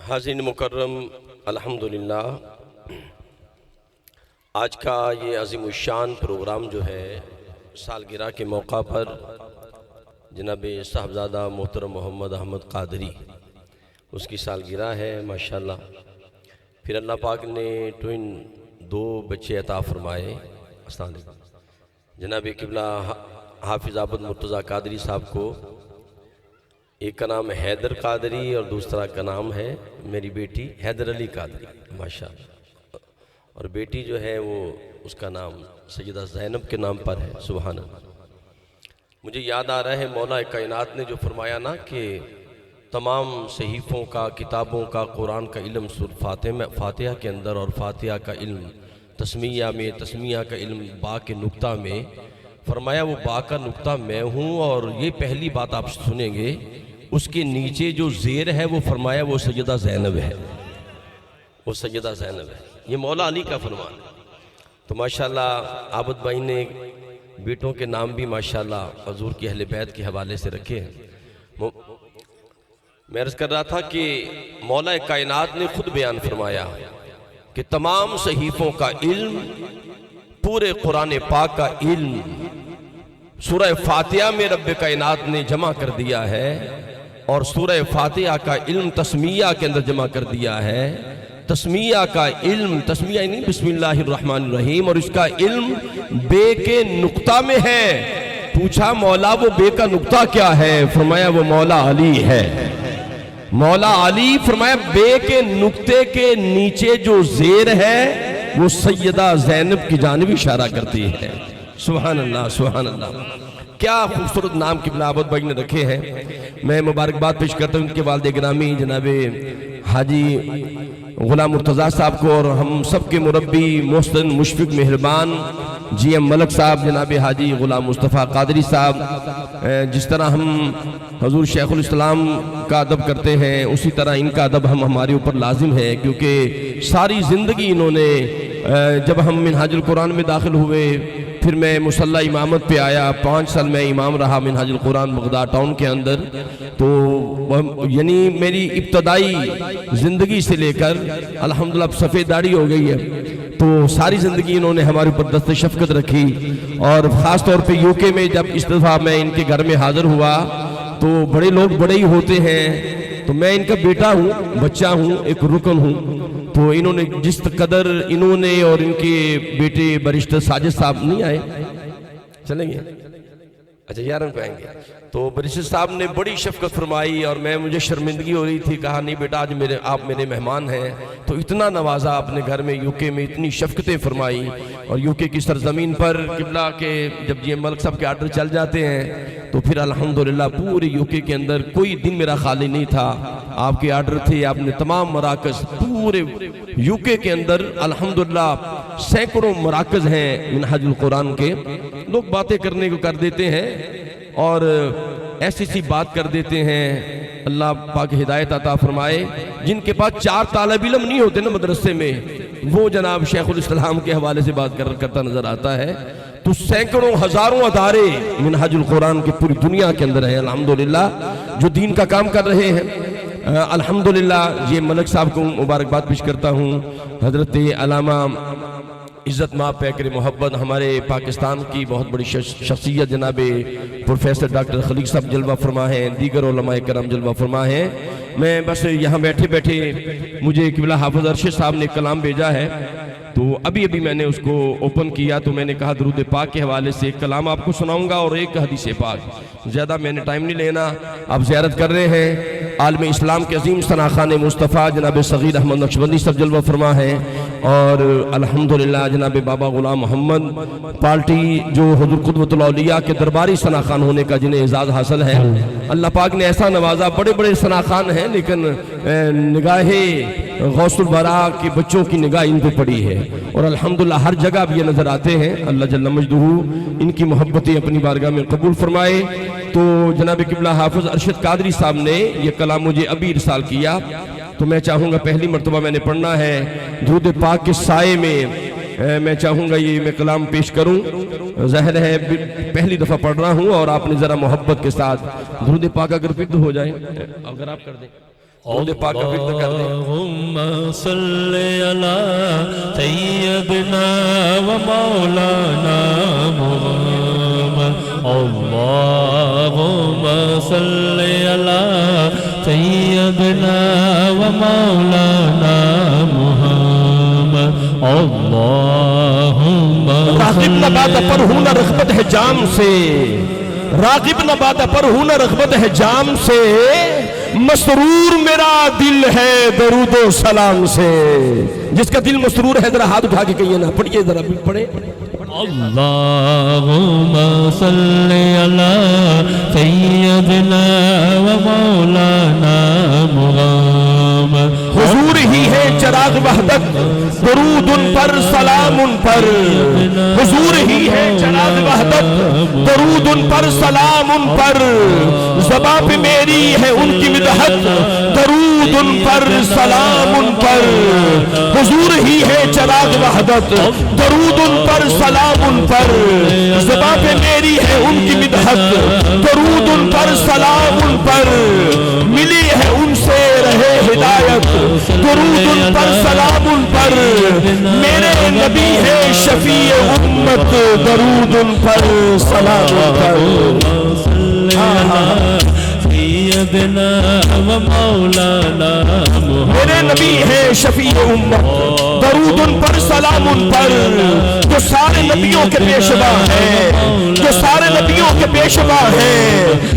حاضرین مکرم، الحمدللہ آج کا یہ عظیم الشان پروگرام جو ہے سالگرہ کے موقع پر جناب صاحبزادہ محترم محمد احمد قادری اس کی سالگرہ ہے ماشاءاللہ۔ پھر اللہ پاک نے دو بچے عطا فرمائے۔ السلام علیکم۔ جناب قبلہ حافظ عابد مرتضیٰ قادری صاحب کو، ایک کا نام حیدر قادری اور دوسرا کا نام ہے میری بیٹی حیدر علی قادری ماشاءاللہ، اور بیٹی جو ہے وہ اس کا نام سیدہ زینب کے نام پر ہے۔ سبحان اللہ۔ مجھے یاد آ رہا ہے مولا کائنات نے جو فرمایا نا کہ تمام صحیفوں کا، کتابوں کا، قرآن کا علم سورہ فاتحہ کے اندر، اور فاتحہ کا علم تسمیہ میں، تسمیہ کا علم با کے نقطہ میں، فرمایا وہ با کا نقطہ میں ہوں۔ اور یہ پہلی بات آپ سنیں گے، اس کے نیچے جو زیر ہے وہ فرمایا وہ سیدہ زینب ہے، وہ سیدہ زینب ہے۔ یہ مولا علی کا فرمان ہے۔ تو ماشاءاللہ عابد بھائی نے بیٹوں کے نام بھی ماشاءاللہ حضور کی اہل بیت کے حوالے سے رکھے ہیں۔ میں عرض کر رہا تھا کہ مولا کائنات نے خود بیان فرمایا کہ تمام صحیفوں کا علم، پورے قرآن پاک کا علم سورہ فاتحہ میں رب کائنات نے جمع کر دیا ہے، اور سورہ فاتحہ کا علم تسمیہ کے اندر جمع کر دیا ہے۔ تسمیہ کا علم، تسمیہ نہیں بسم اللہ الرحمن الرحیم، اور اس کا علم بے کے نقطہ میں ہے۔ پوچھا مولا وہ بے کا نقطہ کیا ہے؟ فرمایا وہ مولا علی ہے، مولا علی۔ فرمایا بے کے نقطے کے نیچے جو زیر ہے وہ سیدہ زینب کی جانب اشارہ کرتی ہے۔ سبحان اللہ، سبحان اللہ۔ کیا خوبصورت نام قبلہ عابد بھائی نے رکھے ہیں۔ میں مبارکباد پیش کرتا ہوں ان کے والد گرامی جناب حاجی غلام مرتضیٰ صاحب کو، اور ہم سب کے مربی محسن مشفق مہربان جی ایم ملک صاحب، جناب حاجی غلام مصطفیٰ قادری صاحب۔ جس طرح ہم حضور شیخ الاسلام کا ادب کرتے ہیں اسی طرح ان کا ادب ہمارے اوپر لازم ہے، کیونکہ ساری زندگی انہوں نے، جب ہم منہاج القرآن میں داخل ہوئے، پھر میں مصلی امامت پہ آیا، 5 سال میں امام رہا منہاج القرآن بغداد ٹاؤن کے اندر۔ تو یعنی میری ابتدائی زندگی سے لے کر الحمدللہ اب سفید داڑھی ہو گئی ہے، تو ساری زندگی انہوں نے ہمارے اوپر دست شفقت رکھی۔ اور خاص طور پہ یو کے میں جب اس دفعہ میں ان کے گھر میں حاضر ہوا تو بڑے لوگ بڑے ہی ہوتے ہیں، تو میں ان کا بیٹا ہوں، بچہ ہوں، ایک رکن ہوں۔ تو انہوں نے جس قدر انہوں نے، اور ان کے بیٹے برشتہ ساجد صاحب نہیں آئے، چلیں گے اچھا 11 پہ آئیں گے، تو برشتہ صاحب نے بڑی شفقت فرمائی، اور مجھے شرمندگی ہو رہی تھی، کہا نہیں بیٹا آج آپ میرے مہمان ہیں، تو اتنا نوازا اپنے گھر میں، یو کے میں اتنی شفقتیں فرمائی۔ اور یو کے کی سرزمین پر قبلہ کے جب جی ایم ملک صاحب کے آرڈر چل جاتے ہیں تو پھر الحمدللہ پورے یو کے اندر کوئی دن میرا خالی نہیں تھا۔ آپ کے آرڈر تھے، آپ نے تمام مراکز پورے یو کے اندر الحمدللہ سینکڑوں مراکز ہیں منہاج القرآن کے۔ لوگ باتیں کرنے کو کر دیتے ہیں اور ایسی سی بات کر دیتے ہیں، اللہ پاک ہدایت عطا فرمائے۔ جن کے پاس 4 طالب علم نہیں ہوتے نا مدرسے میں، وہ جناب شیخ الاسلام کے حوالے سے بات کرتا نظر آتا ہے۔ تو سینکڑوں ہزاروں ادارے منہاج القرآن کی پوری دنیا کے اندر ہیں الحمدللہ، جو دین کا کام کر رہے ہیں۔ الحمدللہ یہ ملک صاحب کو مبارکباد پیش کرتا ہوں۔ حضرت علامہ عزت ماں پیکر محبت، ہمارے پاکستان کی بہت بڑی شخصیت جناب پروفیسر ڈاکٹر خلیق صاحب جلوہ فرما ہیں، دیگر علماء کرام جلوہ فرما ہیں۔ میں بس یہاں بیٹھے بیٹھے مجھے قبلہ حافظ ارشد صاحب نے کلام بھیجا ہے، تو ابھی میں نے اس کو اوپن کیا، تو میں نے کہا درود پاک کے حوالے سے ایک کلام آپ کو سناؤں گا اور ایک حدیث پاک، زیادہ میں نے ٹائم نہیں لینا۔ آپ زیارت کر رہے ہیں عالم اسلام کے عظیم ثناخان مصطفیٰ جناب صغیر احمد نقشبندی صاحب جلوہ فرما ہیں، اور الحمدللہ جناب بابا غلام محمد پالٹی جو حضور قدوۃ الاولیاء کے درباری ثناخان ہونے کا جنہیں اعزاز حاصل ہے۔ اللہ پاک نے ایسا نوازا، بڑے بڑے ثناخان ہیں لیکن نگاہ غوث الورا کے بچوں کی نگاہ ان پہ پڑی ہے، اور الحمدللہ ہر جگہ اب یہ نظر آتے ہیں۔ اللہ جل مجدہ ان کی محبتیں اپنی بارگاہ میں قبول فرمائے۔ تو جناب قبلہ حافظ ارشد قادری صاحب نے یہ کلام مجھے ابھی ارسال کیا، تو میں چاہوں گا پہلی مرتبہ میں نے پڑھنا ہے درود پاک کے سائے میں، میں چاہوں گا یہ میں کلام پیش کروں۔ ظاہر ہے پہلی دفعہ پڑھ رہا ہوں، اور آپ نے ذرا محبت کے ساتھ درود پاک اگر فکر ہو جائے، اگر آپ کر دیں درود پاک کا ورد کر دیں۔ اللہم صلی علی سیدنا و مولانا محمد اللہم صلی علی سیدنا و مولانا محمد اللہم راغب نبات پر ہوں نہ رغبت ہے جام سے، راغب نبات پر ہوں نہ رغبت ہے جام سے، مسرور میرا دل ہے درود و سلام سے۔ جس کا دل مسرور ہے ذرا ہاتھ اٹھا کے کہیے نا، پڑھئے ذرا پڑھیں۔ اللہم صلی علی سیدنا و مولانا محمد حضور ہی ہے چراغ وحدت، درود ان پر سلام ان پر، حضور ہی ہے چراغ وحدت، درود ان پر سلام ان پر، زباں پہ میری ہے ان کی مدحت، درود ان پر سلام ان پر، حضور ہی ہے چراغ وحدت، درود ان پر سلام ان پر، زباں پہ میری ہے ان کی مدحت، درود ان پر سلام ان پر، ملی ہے ان سے رہے ہدایت، درود ان پر سلام ان پر، میرے نبی ہے شفیع امت، درود ان پر سلام ان پر۔ سیدنا و مولانا میرے نبی ہے شفیع امت، درود ان پر سلام ان پر، جو سارے نبیوں کے پیشوا ہیں، جو سارے نبیوں کے پیشوا ہیں،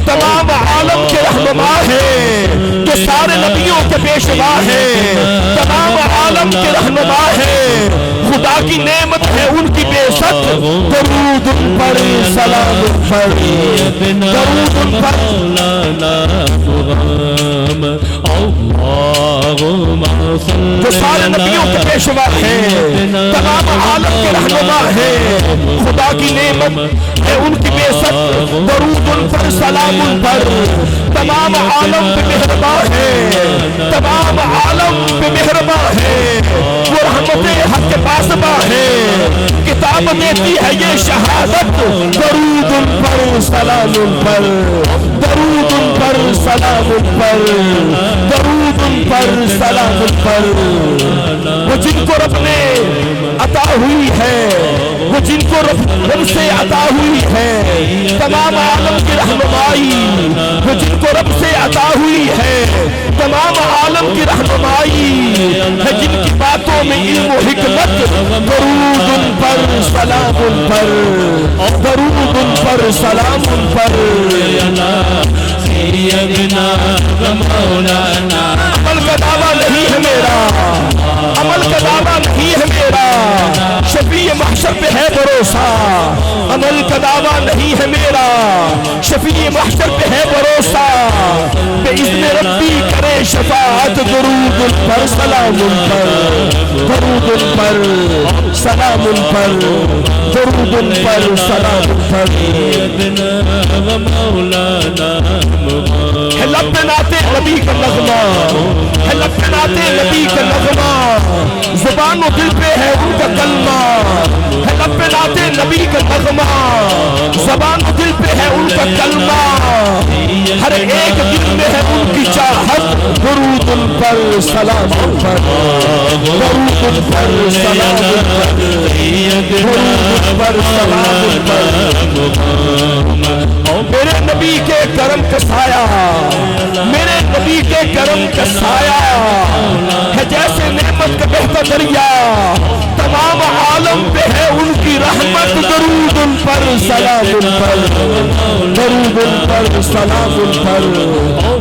تمام عالم کے رہنما ہیں، جو سارے نبیوں کے پیشوا ہیں، تمام عالم کے رہنما ہیں، خدا کی نعمت ہے ان کی بے شک، درود ان پر سلام ان پر، درود ان پر جو سارے نبیوں کے پیشوا ہیں، تمام عالم کے رہنما ہیں، خدا کی نعمت ہے ان کی بے شک، درود ان پر سلام ان پر، تمام عالم پہ مہربان ہے، تمام عالم پہ مہربان ہے، وہ رحمت حق کے پاسباں ہے، کتاب دیتی ہے یہ شہادت، درود ان پر سلام ان پر، درود ان پر سلام ان پر، درود ان پر سلام ان پر، وہ جن کو رب نے عطا ہوئی ہے، وہ جن کو رب سے عطا ہوئی ہے، تمام عالم کی رہنمائی، وہ جن کو رب سے عطا ہوئی ہے، تمام عالم کی رہنمائی ہے، جن کی باتوں میں علم و حکمت، درود ان پر سلام ان پر، درود ان پر سلام ان پر۔ سیدنا و مولانا عمل کا دعویٰ نہیں ہے میرا، عمل کا دعویٰ نہیں ہے میرا، شفیع محشر پہ ہے بھروسہ، عمل کا دعویٰ نہیں ہے میرا، شفیع محشر پہ ہے بھروسہ، بِإِذْنِ ربی کرے شفاعت، درود ان پر سلام ان پر، درود ان پر سلام ان پر، درود ان پر سلام ان پر۔ و مولانا ہے لب پہ نعت نبی کا نغمہ، ہے لب پہ نعت نبی کا نغمہ، زبان و دل پہ ہے ان کا کلمہ، ہے لب پہ نعت نبی کا نغمہ، زبان و دل پہ ہے ان کا کلمہ، ہر ایک دل میں ہے ان کی چاہت، درود ان پر سلام ان پر، درود ان پر سلام ان پر، درود ان پر سلام ان پر۔ میرے نبی کے کرم کا سایہ، میرے نبی کے کرم کا سایہ ہے جیسے نعمت کا بہتا دریا، تمام عالم پہ ہے ان کی رحمت، درود ان پر سلام ان پر، درود ان پر سلام ان پر،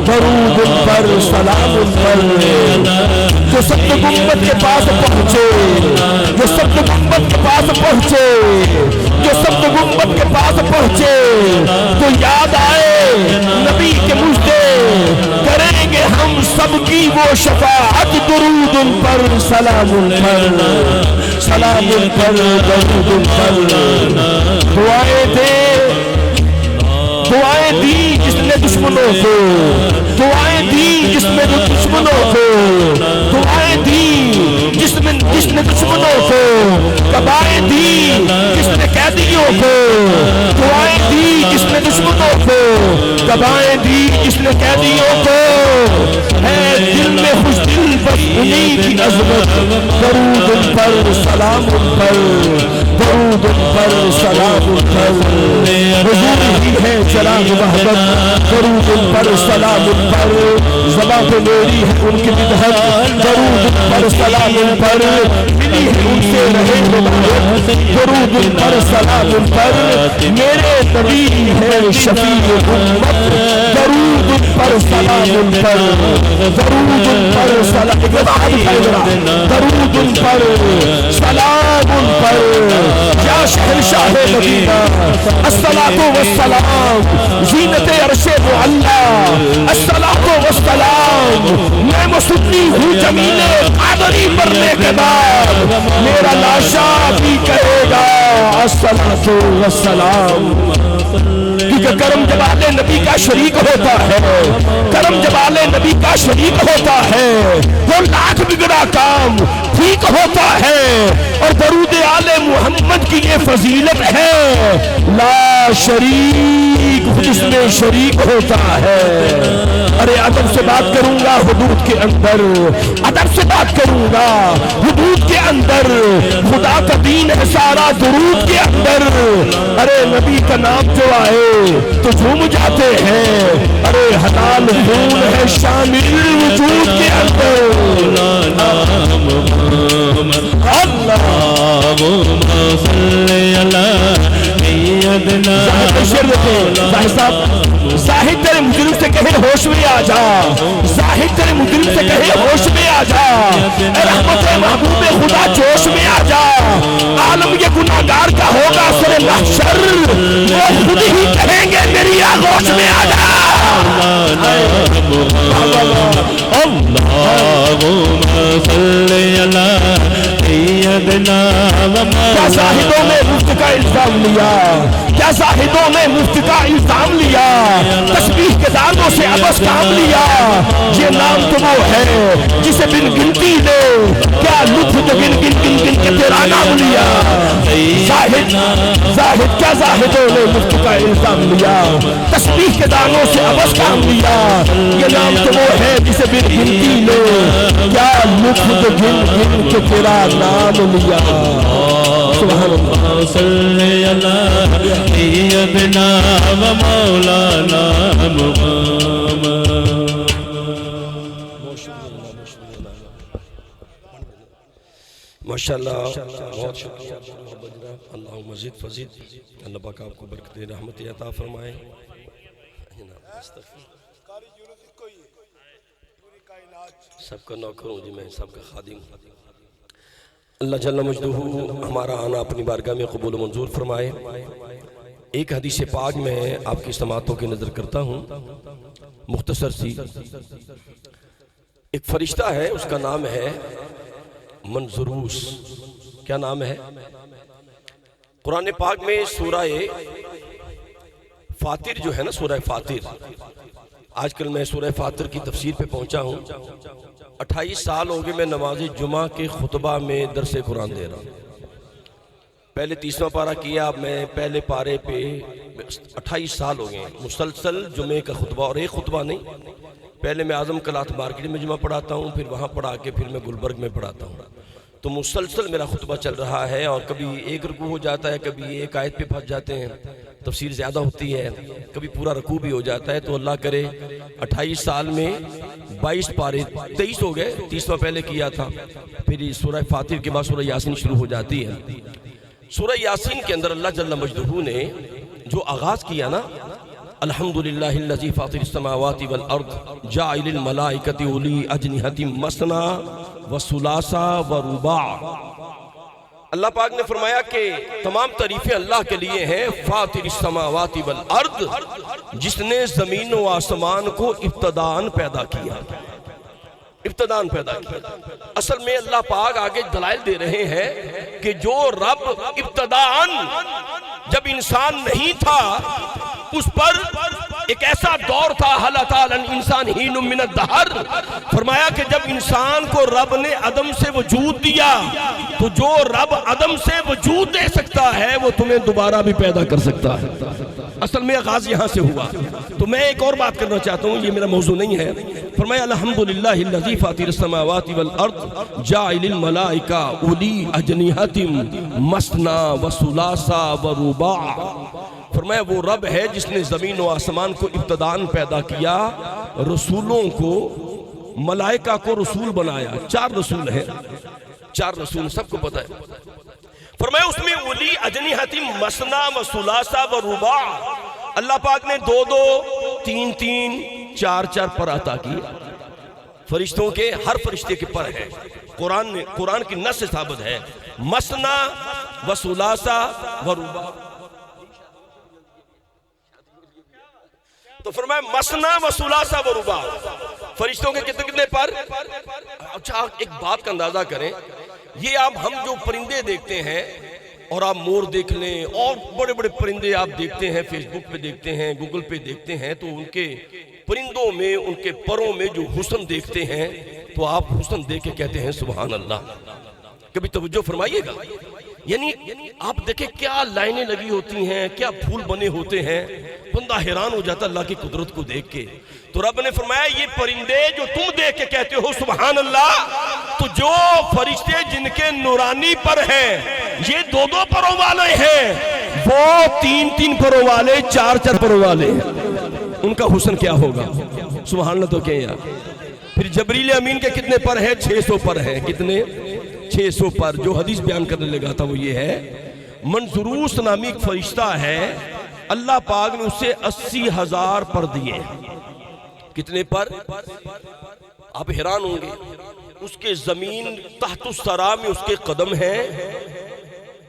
درود ان پر سلام ان پر۔ جو سب گنبد کے پاس پہنچے، جو سب گنبد کے پاس پہنچے، جو سب گنبد کے پاس پہنچے، تو یاد آئے نبی کے مجدے، کریں گے ہم سب کی وہ شفاعت، درود ان پر سلام ان پر، سلام ان پر، درود ان پر۔ دعائیں دے، دعائیں دی جس نے دشمنوں کو، دعائیں دی جس نے دشمنوں کو، دعائیں دی جس نے دشمنوں کو، کبائیں دی جس نے قیدیوں کو، دعائیں دی جس نے دشمنوں کو، گواہیں دی جس نے قیدیوں کو، ہے دل میں خوش دل بس انہی کی عظمت، درود ان پر سلام ان پر، درود ان پر سلام ان پر، حضور ہی ہے چراغ وحدت، درود ان پر سلام ان پر، زباں پہ میری ہے ان کی بدحت، درود ان پر سلام ان پر، ملی ہے ان سے رہے ہدایت، درود ان پر سلام ان پر، میرے نبی ہے شفیع امت، درود ان پر سلام ان پر، درود ان پر سلام، درود ان پر سلام ان پر، یا شہنشاہ مدینہ الصلاۃ والسلام، زینت عرش معلا الصلاۃ والسلام، میں مسنی ہوں زمین قادری مرنے کے بعد میرا لاشا بھی کہے گا الصلاۃ والسلام، کیونکہ کرم جب آل نبی کا شریک ہوتا ہے، کرم جب آل نبی کا شریک ہوتا ہے وہ لاکھ بگڑا کام ٹھیک ہوتا ہے، اور درود آل محمد کی یہ فضیلت ہے، لا شریک جس میں شریک ہوتا ہے۔ ارے ادب سے بات کروں گا حدود کے اندر، ادب سے بات کروں گا حدود کے اندر، خدا کا دین ہے سارا درود کے اندر، ارے نبی کا نام جو آئے تو جھوم جاتے ہیں، ارے حلال خون ہے شامل وجود کے اندر، اللہم صلی علی سیدنا زاہد تیرے مجرم سے کہے ہوش میں آ جا، زاہد تیرے مجرم سے کہے ہوش میں آ جا، اے رحمت محبوب خدا جوش میں آ جا، عالم یہ گناہگار کا ہوگا سر محشر، وہ خود ہی کہیں گے میری آغوش میں آ جا، اللہم صلی علی سیدنا کیا زاہدوں میں مفت کا الزام لیا، کیا زاہدوں میں مفت کا الزام لیا، تسبیح کے دانوں سے عبث کام لیا، یہ نام تو وہ ہے جسے بن گنتی لے، کیا لطف تو گن گن گن گن کے تیرا نام لیا، زاہد زاہد کیا زاہدوں نے مفت کا الزام لیا، تسبیح کے دانوں سے عبث کام لیا، یہ نام تو وہ ہے جسے بن گنتی لے، کیا لطف تو گن گن کے تیرا نام لیا، سبحان اللہ، صلی علی سیدنا و مولانا محمد۔ ماشاءاللہ بہت شکریہ، اللہ مزید فزید، اللہ پاک آپ کو برکت رحمت عطا فرمائے۔ سب کا نوکر ہوں جی، میں سب کا خادم ہوں، اللہ جل مجدہ ہمارا آنا اپنی بارگاہ میں قبول و منظور فرمائے۔ ایک حدیث پاک میں آپ کی سماعتوں کی نظر کرتا ہوں، مختصر سی، ایک فرشتہ ہے اس کا نام ہے منظروس، کیا نام ہے؟ قرآن پاک میں سورہ فاطر جو ہے نا، سورہ فاطر، آج کل میں سورہ فاطر کی تفسیر پہ پہنچا ہوں، 28 سال ہو گئے میں نماز جمعہ کے خطبہ میں درس قرآن دے رہا ہوں، پہلے 30واں پارہ کیا، اب میں پہلے پارے پہ 28 سال ہو گئے مسلسل جمعے کا خطبہ، اور ایک خطبہ نہیں، پہلے میں اعظم کلات مارکیٹ میں جمعہ پڑھاتا ہوں، پھر وہاں پڑھا کے پھر میں گلبرگ میں پڑھاتا ہوں، تو مسلسل میرا خطبہ چل رہا ہے، اور کبھی ایک رکوع ہو جاتا ہے، کبھی ایک آیت پہ پھنس جاتے ہیں، تفسیر زیادہ ہوتی ہے، کبھی پورا رکوع بھی ہو جاتا ہے، تو اللہ کرے 28 سال میں 22 پارے 23 ہو گئے، 30واں پہلے کیا تھا، پھر سورہ فاطر کے بعد سورہ یاسین شروع ہو جاتی ہے۔ سورہ یاسین کے اندر اللہ جل مجدہ نے جو آغاز کیا نا، الحمدللہ الذی فاطر السماوات والارض جاعل الملائکۃ اولی اجنحۃ مثنی وثلاث ورباع، اللہ پاک نے فرمایا کہ تمام تعریفیں اللہ کے لیے ہیں، فاطر السماوات والارض، جس نے زمین و آسمان کو ابتداءً پیدا کیا، ابتداءً پیدا کیا۔ اصل میں اللہ پاک آگے دلائل دے رہے ہیں کہ جو رب ابتداءً جب انسان نہیں تھا اس پر ایک ایسا دور تھا حل اتی علی الانسان حین من الدہر، فرمایا کہ جب انسان کو رب نے عدم سے وجود دیا تو جو رب عدم سے وجود دے سکتا ہے وہ تمہیں دوبارہ بھی پیدا کر سکتا ہے۔ اصل میں آغاز یہاں سے ہوا۔ تو میں ایک اور بات کرنا چاہتا ہوں، یہ میرا موضوع نہیں ہے۔ فرمایا الحمدللہ الذی فاطر السماوات والارض جاعل الملائکہ اولی اجنحۃ مثنی وثلاث ورباع۔ فرمایا وہ رب ہے جس نے زمین و آسمان کو ابتداءً پیدا کیا، رسولوں کو، ملائکہ کو رسول بنایا۔ 4 رسول ہیں، 4 رسول سب کو پتہ ہے۔ فرمایا اس میں اولی اجنحۃ مثنی وثلاث ورباع، اللہ پاک نے 2 3 4 پر عطا کیا۔ فرشتوں کے ہر فرشتے کے پر ہے، قرآن کی نص سے ثابت ہے، مثنی وثلاث ورباع۔ تو فرمایا مثنی وثلاث ورباع، فرشتوں کے کتنے پر؟ اچھا ایک بات کا اندازہ کریں، یہ آپ ہم جو پرندے دیکھتے ہیں، اور آپ مور دیکھ لیں اور بڑے بڑے پرندے آپ دیکھتے ہیں، فیس بک پہ دیکھتے ہیں، گوگل پہ دیکھتے ہیں، تو ان کے پرندوں میں، ان کے پروں میں جو حسن دیکھتے ہیں تو آپ حسن دیکھ کے کہتے ہیں سبحان اللہ۔ کبھی توجہ فرمائیے گا، یعنی آپ دیکھیں کیا لائنیں لگی ہوتی ہیں، کیا پھول بنے ہوتے ہیں، بندہ حیران ہو جاتا اللہ کی قدرت کو دیکھ کے۔ تو رب نے فرمایا یہ پرندے جو تم دیکھ کے کہتے ہو سبحان اللہ، تو جو فرشتے جن کے نورانی پر ہیں، یہ 2 پروں والے ہیں، وہ 3 پروں والے، 4 پروں والے ہیں، ان کا حسن کیا ہوگا؟ سبحان اللہ تو کہیں یار۔ پھر جبریل امین کے کتنے پر ہیں؟ 600 پر ہیں۔ کتنے؟ 600 پر۔ جو حدیث بیان کرنے لگا تھا وہ یہ ہے، منظروس نامی ایک فرشتہ ہے، اللہ پاک نے اسے 80,000 پر دیے۔ کتنے پر؟ آپ حیران ہوں گے، اس کے زمین تحت الثری میں اس کے قدم ہیں،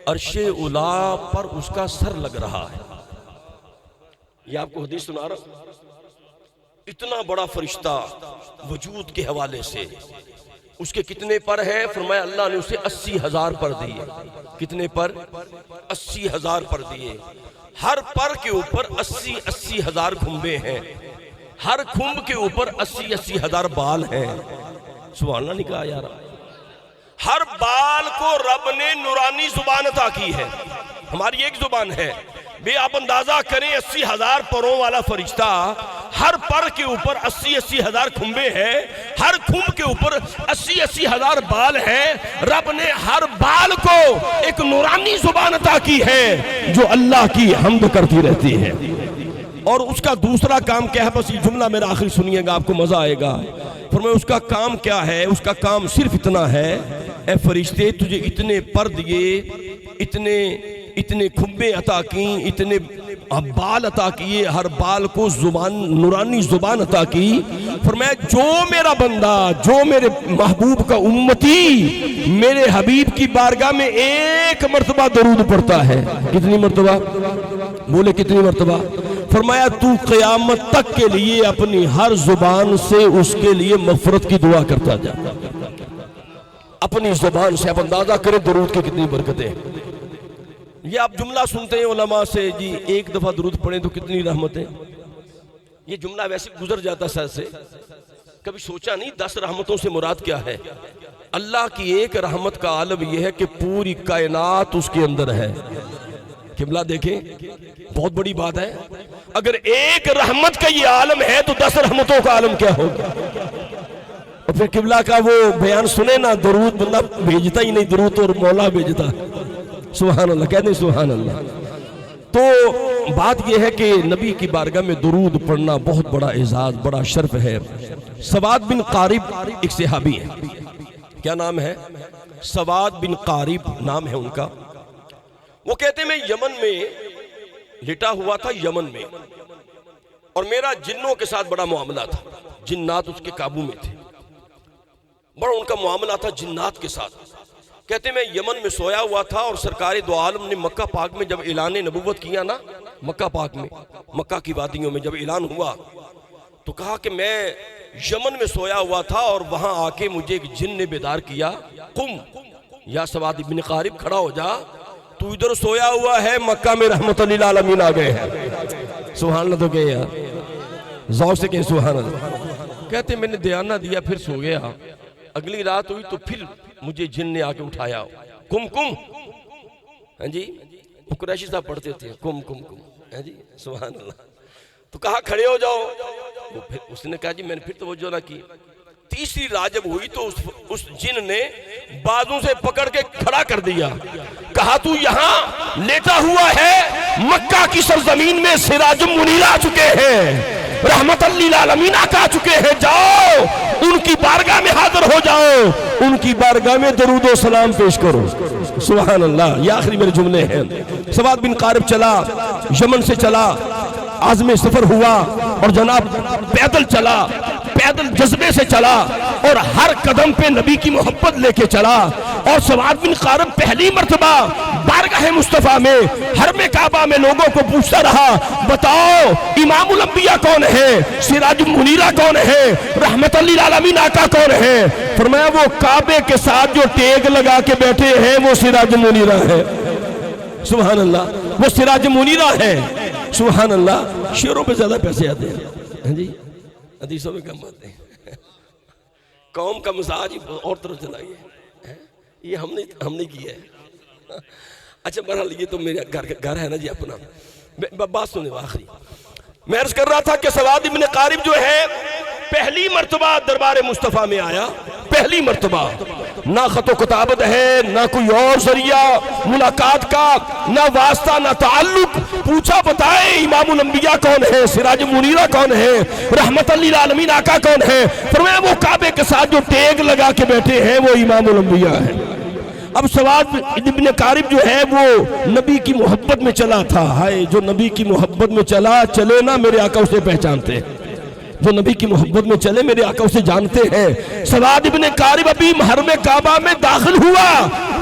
عرش اولی پر اس کا سر لگ رہا ہے۔ یہ آپ کو حدیث سنا رہا ہوں، اتنا بڑا فرشتہ وجود کے حوالے سے، اس کے کتنے پر ہیں؟ فرمایا اللہ نے اسے 80,000 پر دیے۔ کتنے پر؟ 80,000 پر دیے۔ ہر پر کے اوپر 80,000 کھمبے ہیں، ہر کھمب کے اوپر 80,000 بال ہیں۔ سبحان اللہ نہیں کہا یار؟ ہر بال کو رب نے نورانی زبان عطا کی ہے، ہماری ایک زبان ہے۔ بے آپ اندازہ کریں 80,000 پروں والا فرشتہ، ہر پر کے اوپر 80,000 کھمبے ہیں، ہر کھمب کے اوپر 80,000 بال ہیں۔ رب نے ہر بال کو ایک نورانی زبان عطا کی ہے جو اللہ کی حمد کرتی رہتی ہے۔ اور اس کا دوسرا کام کیا ہے؟ بس یہ جملہ میرا آخری سنیے گا، آپ کو مزہ آئے گا۔ فرمایا اس کا کام کیا ہے؟ اس کا کام صرف اتنا ہے، اے فرشتے تجھے اتنے پر دیے، اتنے کھمبے عطا کی، اتنے بال عطا کیے، ہر بال کو زبان، نورانی زبان عطا کی۔ فرمایا جو میرا بندہ، جو میرے محبوب کا امتی میرے حبیب کی بارگاہ میں 1 مرتبہ درود پڑھتا ہے، کتنی مرتبہ؟ بولے کتنی مرتبہ؟ فرمایا تو قیامت تک کے لیے اپنی ہر زبان سے اس کے لیے مغفرت کی دعا کرتا جا، اپنی زبان سے۔ آپ اندازہ کریں درود کی کتنی برکتیں۔ یہ آپ جملہ سنتے ہیں علماء سے، جی 1 دفعہ درود پڑھیں تو کتنی رحمتیں۔ یہ جملہ ویسے گزر جاتا سر سے، کبھی سوچا نہیں 10 رحمتوں سے مراد کیا ہے؟ اللہ کی ایک رحمت کا عالم یہ ہے کہ پوری کائنات اس کے اندر ہے۔ قبلہ دیکھیں، بہت بڑی بات ہے۔ اگر ایک رحمت کا یہ عالم ہے تو 10 رحمتوں کا عالم کیا ہوگا؟ اور پھر قبلہ کا وہ بیان سنے نا، درود بندہ بھیجتا ہی نہیں، درود اور مولا بھیجتا۔ سبحان اللہ، کہتے ہیں سبحان اللہ۔ تو بات یہ ہے کہ نبی کی بارگاہ میں درود پڑھنا بہت بڑا اعزاز، بڑا شرف ہے۔ سواد بن قارب ایک صحابی ہے، کیا نام ہے؟ سواد بن قارب نام ہے ان کا۔ وہ کہتے ہیں میں یمن میں لٹا ہوا تھا، یمن میں، اور میرا جنوں کے ساتھ بڑا معاملہ تھا، جنات اس کے قابو میں تھے، بڑا ان کا معاملہ تھا جنات کے ساتھ۔ کہتے ہیں میں یمن میں سویا ہوا تھا، اور سرکار دو عالم نے مکہ پاک میں جب اعلان نبوت کیا نا، مکہ پاک میں، مکہ کی وادیوں میں جب اعلان ہوا تو کہا کہ میں یمن میں سویا ہوا تھا اور وہاں آ کے مجھے ایک جن نے بیدار کیا، قم یا سواد بن قارب کھڑا ہو جا، تو ادھر سویا ہوا ہے، مکہ میں رحمت للعالمین آ گئے ہیں۔ سبحان اللہ تو کہے یار، ذوق سے کہیں سبحان اللہ. کہتے میں نے دیانہ دیا پھر سو گیا. اگلی رات ہوئی تو پھر مجھے جن نے آ کے اٹھایا. کم کم. ہاں جی وہ قریشی صاحب پڑھتے تھے کم کم کم. ہاں جی سبحان اللہ. تو کہا کھڑے ہو جاؤ. پھر اس نے کہا جی میں نے پھر توجہ نہ کی. تیسری رات جب ہوئی تو اس جن نے بازوں سے پکڑ کے کھڑا کر دیا. کہا تو یہاں لیٹا ہوا ہے, مکہ کی سرزمین میں سراج منیر آ چکے ہیں, رحمت للعالمین آ چکے ہیں, جاؤ ان کی بارگاہ میں حاضر ہو جاؤ, ان کی بارگاہ میں درود و سلام پیش کرو. سبحان اللہ. یہ آخری میرے جملے ہیں. سواد بن قارب چلا, یمن سے چلا, عزم سفر ہوا اور جناب پیدل چلا, پیدل جذبے سے چلا اور ہر قدم پہ نبی کی محبت لے کے چلا. اور سواد بن قارب پہلی مرتبہ بارگاہ مصطفیٰ میں حرم کعبہ میں لوگوں کو پوچھتا رہا, بتاؤ امام الانبیاء کون ہے, سراج منیرہ کون ہے, رحمت للعالمین آقا کون ہے؟ فرمایا وہ کعبے کے ساتھ جو ٹیگ لگا کے بیٹھے ہیں وہ سراج منیرہ ہے. سبحان اللہ. وہ سراج منیرہ ہے. سبحان اللہ. شعروں پہ زیادہ پیسے آتے ہیں جی, حدیثوں میں کم آتے ہیں. قوم کا مزاج اور طرف چلائیے, یہ ہم نے کیا ہے. اچھا بہرحال یہ تو میرا گھر ہے نا جی اپنا. بات سنیں آخری میں عرض کر رہا تھا کہ سواد بن قارب جو ہے پہلی مرتبہ دربار مصطفیٰ میں آیا. پہلی مرتبہ. نہ خط و کتابت ہے, نہ کوئی اور ذریعہ ملاقات کا, نہ واسطہ, نہ تعلق. پوچھا بتائے امام الانبیاء کون ہے, سراج منیرہ کون ہے, رحمت للعالمین آقا کون ہے؟ فرمایا وہ کعبے کے ساتھ جو ٹیگ لگا کے بیٹھے ہیں وہ امام الانبیاء ہے. اب سواد ابن قارب جو ہے وہ نبی کی محبت میں چلا تھا. ہائے جو نبی کی محبت میں چلے نا میرے آقا اسے پہچانتے ہیں. جو نبی کی محبت میں چلے میرے آقا اسے جانتے ہیں. سواد ابن قارب ابھی حرم کعبہ میں داخل ہوا,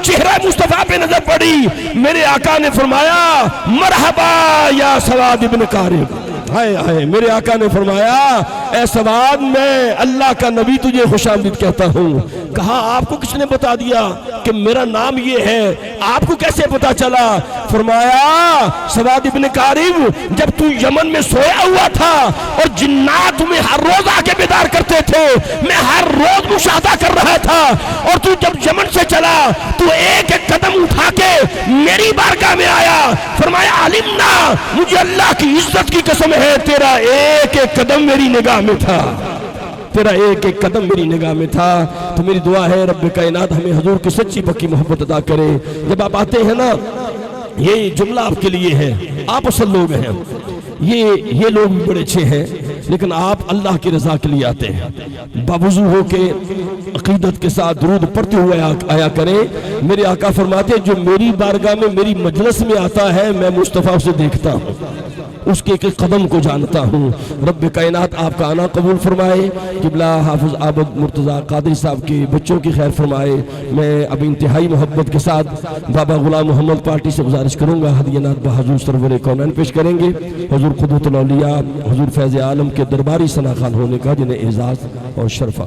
چہرہ مصطفیٰ پہ نظر پڑی. میرے آقا نے فرمایا مرحبا یا سواد ابن قارب. ہائے ہائے. میرے آقا نے فرمایا اے سواد میں اللہ کا نبی تجھے خوش آمدید کہتا ہوں. کہا آپ کو کس نے بتا دیا کہ میرا نام یہ ہے, آپ کو کیسے پتا چلا؟ فرمایا سواد ابن قارب جب تو یمن میں سویا ہوا تھا اور جنات تمہیں ہر روز آ کے بیدار کرتے تھے, میں ہر روز مشاہدہ کر رہا تھا, اور تو جب یمن سے چلا تو ایک ایک قدم اٹھا کے میری بارگاہ میں آیا. فرمایا علمنا, مجھے اللہ کی عزت کی قسم ہے تیرا ایک ایک قدم میری نگاہ میں تھا, تیرا ایک ایک قدم میری نگاہ میں تھا. تو میری دعا ہے رب کائنات ہمیں حضور کی سچی پکی محبت عطا کرے. جب آپ آتے ہیں نا, یہ جملہ آپ کے لیے ہے, آپ اصل لوگ ہیں, یہ لوگ بھی بڑے اچھے ہیں, لیکن آپ اللہ کی رضا کے لیے آتے ہیں. باوضو ہو کے عقیدت کے ساتھ درود پڑھتے ہوئے آیا کریں. میرے آقا فرماتے ہیں جو میری بارگاہ میں میری مجلس میں آتا ہے میں مصطفیٰ اسے دیکھتا ہوں, اس کے ایک قدم کو جانتا ہوں. رب کائنات آپ کا آنا قبول فرمائے. قبلہ حافظ عابد مرتضیٰ قادری صاحب کے بچوں کی خیر فرمائے. میں اب انتہائی محبت کے ساتھ بابا غلام محمد پارٹی سے گزارش کروں گا ہدیہ بحضور سرور کونین پیش کریں گے. حضور قدوۃ الاولیاء حضور فیض عالم کے درباری ثنا خوان ہونے کا جنہیں اعزاز اور شرف.